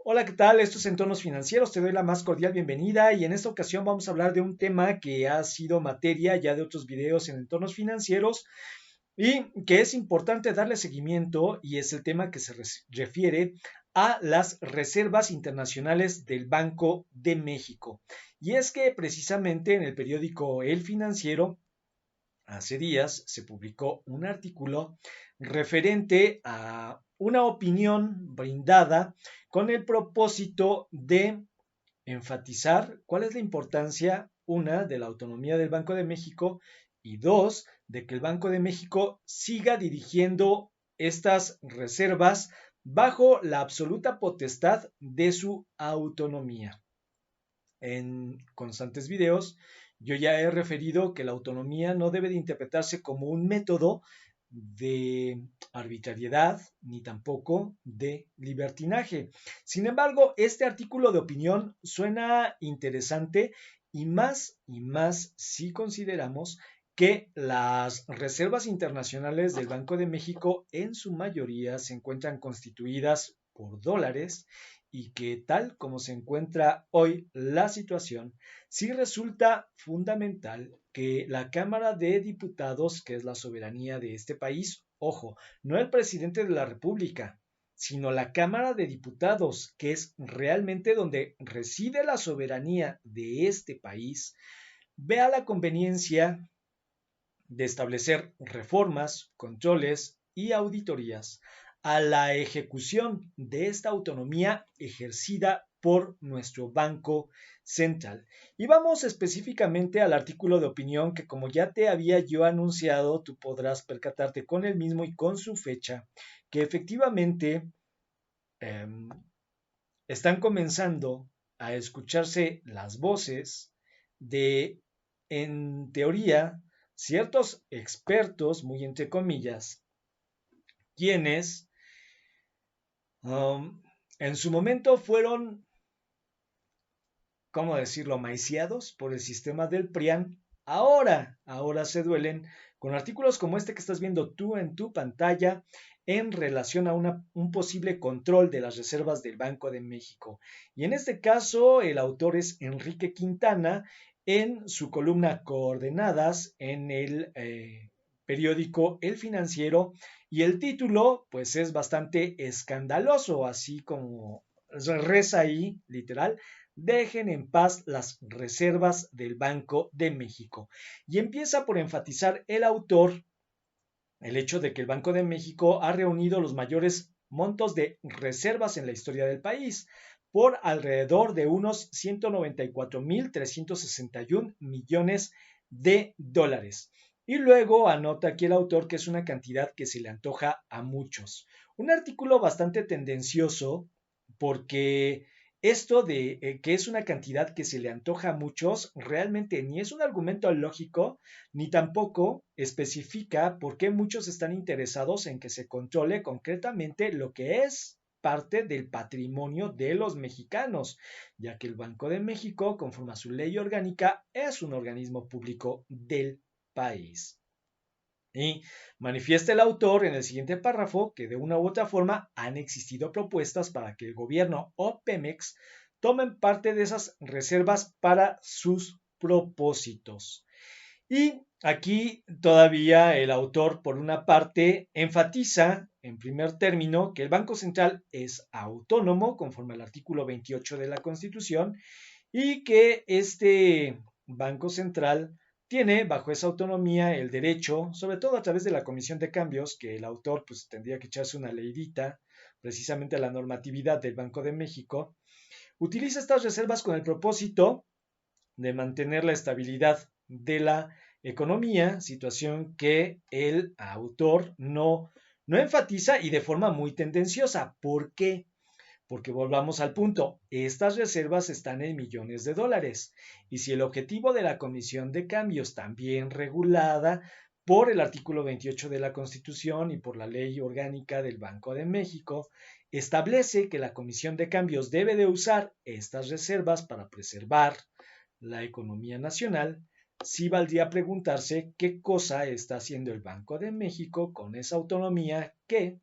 Hola, ¿qué tal? Esto es Entornos Financieros. Te doy la más cordial bienvenida y en esta ocasión vamos a hablar de un tema que ha sido materia ya de otros videos en Entornos Financieros y que es importante darle seguimiento y es el tema que se refiere a las reservas internacionales del Banco de México. Y es que precisamente en el periódico El Financiero hace días se publicó un artículo referente a una opinión brindada con el propósito de enfatizar cuál es la importancia, una, de la autonomía del Banco de México y dos, de que el Banco de México siga dirigiendo estas reservas bajo la absoluta potestad de su autonomía. En constantes videos, yo ya he referido que la autonomía no debe de interpretarse como un método de arbitrariedad ni tampoco de libertinaje. Sin embargo, este artículo de opinión suena interesante y más si consideramos que las reservas internacionales del Banco de México en su mayoría se encuentran constituidas por dólares y que tal como se encuentra hoy la situación, sí resulta fundamental que la Cámara de Diputados, que es la soberanía de este país, ojo, no el presidente de la República, sino la Cámara de Diputados, que es realmente donde reside la soberanía de este país, vea la conveniencia de establecer reformas, controles y auditorías a la ejecución de esta autonomía ejercida por nuestro Banco Central. Y vamos específicamente al artículo de opinión que, como ya te había yo anunciado, tú podrás percatarte con el mismo y con su fecha, que efectivamente eh, están comenzando a escucharse las voces de, en teoría, ciertos expertos, muy entre comillas, quienes en su momento fueron, ¿cómo decirlo?, maiciados por el sistema del PRIAN. Ahora se duelen con artículos como este que estás viendo tú en tu pantalla en relación a un posible control de las reservas del Banco de México. Y en este caso, el autor es Enrique Quintana en su columna Coordenadas en el periódico El Financiero. Y el título, pues es bastante escandaloso, así como reza ahí, literal: dejen en paz las reservas del Banco de México. Y empieza por enfatizar el autor el hecho de que el Banco de México ha reunido los mayores montos de reservas en la historia del país, por alrededor de unos 194.361 millones de dólares. Y luego anota aquí el autor que es una cantidad que se le antoja a muchos. Un artículo bastante tendencioso porque esto de que es una cantidad que se le antoja a muchos realmente ni es un argumento lógico ni tampoco especifica por qué muchos están interesados en que se controle concretamente lo que es parte del patrimonio de los mexicanos, ya que el Banco de México, conforme a su ley orgánica, es un organismo público del país. Y manifiesta el autor en el siguiente párrafo que de una u otra forma han existido propuestas para que el gobierno o Pemex tomen parte de esas reservas para sus propósitos. Y aquí todavía el autor, por una parte, enfatiza en primer término que el Banco Central es autónomo conforme al artículo 28 de la Constitución y que este Banco Central tiene bajo esa autonomía el derecho, sobre todo a través de la Comisión de Cambios, que el autor pues tendría que echarse una leidita precisamente a la normatividad del Banco de México, utiliza estas reservas con el propósito de mantener la estabilidad de la economía, situación que el autor no enfatiza y de forma muy tendenciosa. ¿Por qué? Porque volvamos al punto, estas reservas están en millones de dólares y si el objetivo de la Comisión de Cambios, también regulada por el artículo 28 de la Constitución y por la Ley Orgánica del Banco de México, establece que la Comisión de Cambios debe de usar estas reservas para preservar la economía nacional, sí valdría preguntarse qué cosa está haciendo el Banco de México con esa autonomía que,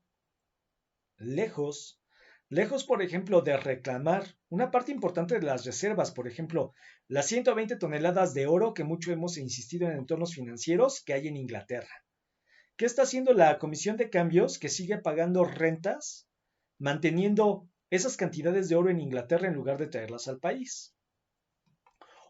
lejos Lejos, por ejemplo, de reclamar una parte importante de las reservas, por ejemplo, las 120 toneladas de oro que mucho hemos insistido en entornos financieros que hay en Inglaterra. ¿Qué está haciendo la Comisión de Cambios que sigue pagando rentas, manteniendo esas cantidades de oro en Inglaterra en lugar de traerlas al país?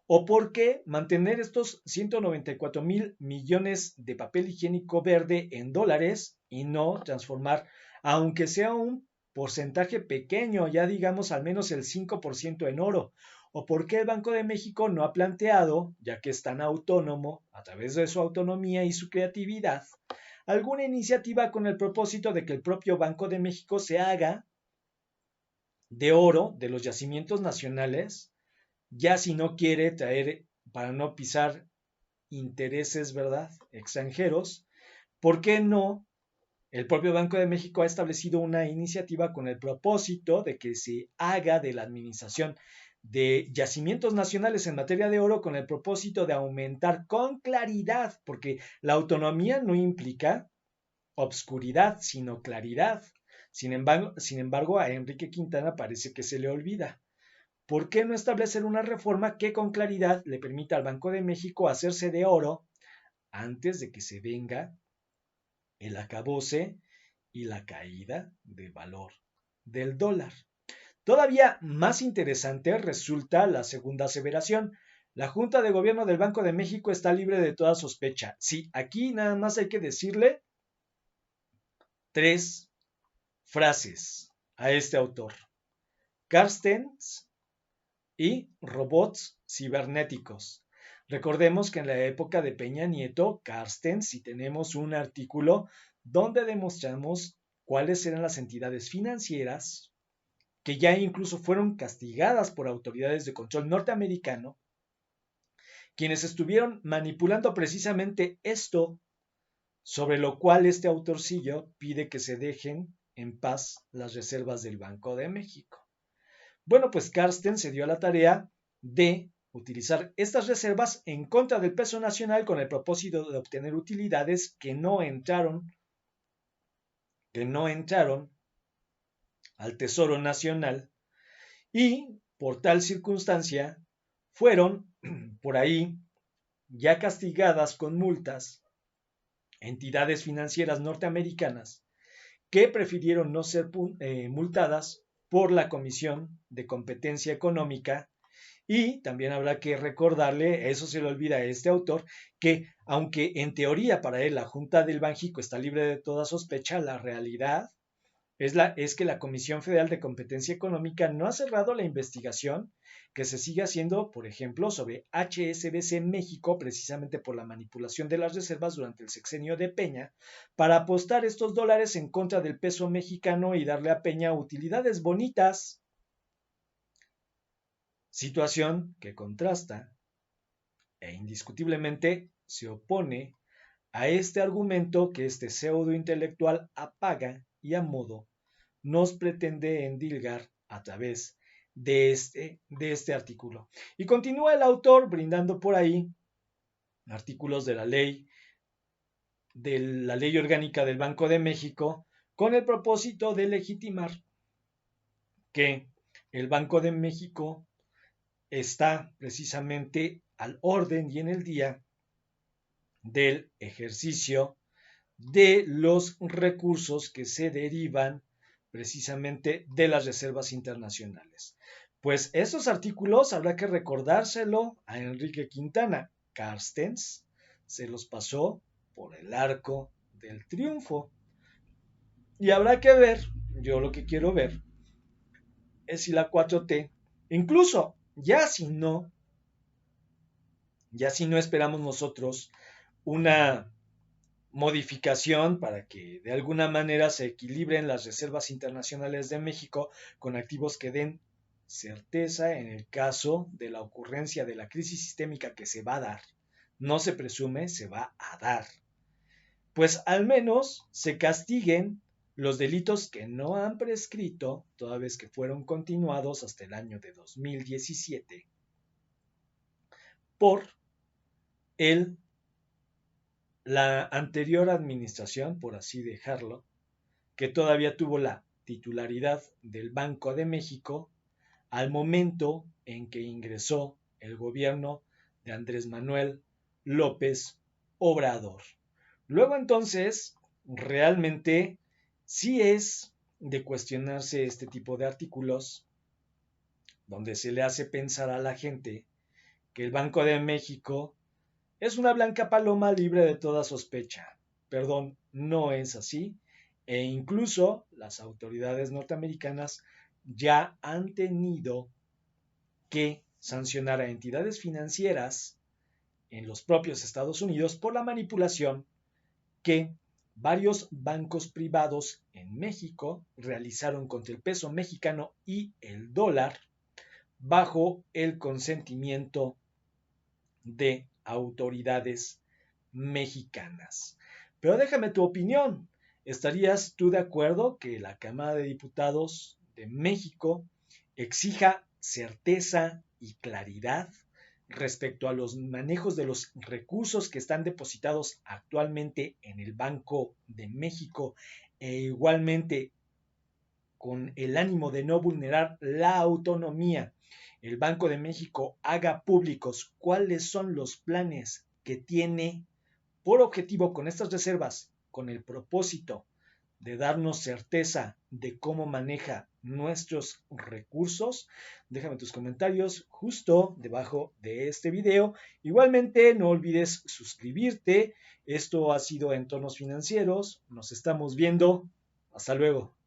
¿O por qué mantener estos 194.000 millones de papel higiénico verde en dólares y no transformar, aunque sea un porcentaje pequeño, ya digamos al menos el 5% en oro? ¿O por qué el Banco de México no ha planteado, ya que es tan autónomo, a través de su autonomía y su creatividad, alguna iniciativa con el propósito de que el propio Banco de México se haga de oro de los yacimientos nacionales, ya si no quiere traer, para no pisar intereses, ¿verdad?, extranjeros? ¿Por qué no? El propio Banco de México ha establecido una iniciativa con el propósito de que se haga de la administración de yacimientos nacionales en materia de oro con el propósito de aumentar con claridad, porque la autonomía no implica obscuridad, sino claridad. Sin embargo, a Enrique Quintana parece que se le olvida. ¿Por qué no establecer una reforma que con claridad le permita al Banco de México hacerse de oro antes de que se venga el acabose y la caída de valor del dólar? Todavía más interesante resulta la segunda aseveración. La Junta de Gobierno del Banco de México está libre de toda sospecha. Sí, aquí nada más hay que decirle tres frases a este autor: Carstens y robots cibernéticos. Recordemos que en la época de Peña Nieto, Carstens, y tenemos un artículo donde demostramos cuáles eran las entidades financieras que ya incluso fueron castigadas por autoridades de control norteamericano, quienes estuvieron manipulando precisamente esto, sobre lo cual este autorcillo pide que se dejen en paz las reservas del Banco de México. Bueno, pues Carsten se dio a la tarea de utilizar estas reservas en contra del peso nacional con el propósito de obtener utilidades que no entraron al Tesoro Nacional, y por tal circunstancia fueron por ahí ya castigadas con multas entidades financieras norteamericanas que prefirieron no ser multadas por la Comisión de Competencia Económica. Y también habrá que recordarle, eso se le olvida a este autor, que aunque en teoría para él la Junta del Banjico está libre de toda sospecha, la realidad es que la Comisión Federal de Competencia Económica no ha cerrado la investigación que se sigue haciendo, por ejemplo, sobre HSBC México, precisamente por la manipulación de las reservas durante el sexenio de Peña, para apostar estos dólares en contra del peso mexicano y darle a Peña utilidades bonitas. Situación que contrasta e indiscutiblemente se opone a este argumento que este pseudo intelectual apaga y a modo nos pretende endilgar a través de este artículo. Y continúa el autor brindando por ahí artículos de la ley orgánica del Banco de México con el propósito de legitimar que el Banco de México está precisamente al orden y en el día del ejercicio de los recursos que se derivan precisamente de las reservas internacionales. Pues esos artículos habrá que recordárselo a Enrique Quintana. Carstens se los pasó por el arco del triunfo. Y habrá que ver, yo lo que quiero ver, es si la 4T, incluso ya si no esperamos nosotros una modificación para que de alguna manera se equilibren las reservas internacionales de México con activos que den certeza en el caso de la ocurrencia de la crisis sistémica que se va a dar. No se presume, se va a dar. Pues al menos se castiguen los delitos que no han prescrito, toda vez que fueron continuados hasta el año de 2017, por la anterior administración, por así dejarlo, que todavía tuvo la titularidad del Banco de México al momento en que ingresó el gobierno de Andrés Manuel López Obrador. Luego entonces, realmente sí es de cuestionarse este tipo de artículos donde se le hace pensar a la gente que el Banco de México es una blanca paloma libre de toda sospecha. Perdón, no es así. E incluso las autoridades norteamericanas ya han tenido que sancionar a entidades financieras en los propios Estados Unidos por la manipulación que varios bancos privados en México realizaron contra el peso mexicano y el dólar bajo el consentimiento de autoridades mexicanas. Pero déjame tu opinión. ¿Estarías tú de acuerdo que la Cámara de Diputados de México exija certeza y claridad respecto a los manejos de los recursos que están depositados actualmente en el Banco de México e igualmente con el ánimo de no vulnerar la autonomía, el Banco de México haga públicos cuáles son los planes que tiene por objetivo con estas reservas, con el propósito de darnos certeza de cómo maneja nuestros recursos? Déjame tus comentarios justo debajo de este video. Igualmente, no olvides suscribirte. Esto ha sido Entornos Financieros. Nos estamos viendo. Hasta luego.